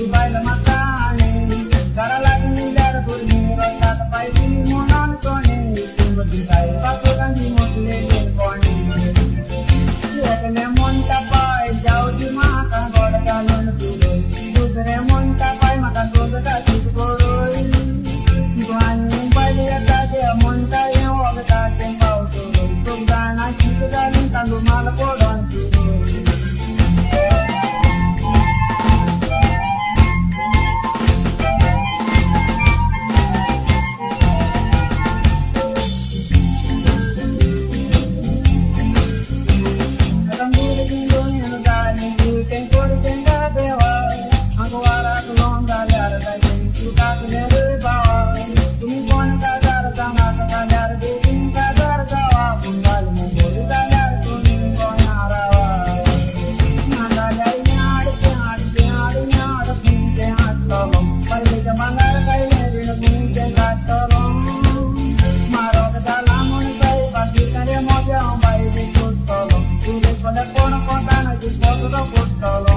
baila matane. Cara lagi dar gurni rasa tapai di monan kone. Tunggu di kai pasukan di motle kone. Ekne mon tapai jauh di makan goda galon dulu. Dusre mon tapai makan goda kasih goroi. Tuhan bayi aja mon tayo agak tembau dulu. Tunggu kita jalan tangguh malah podon dulu. Pada kono kota na jus foto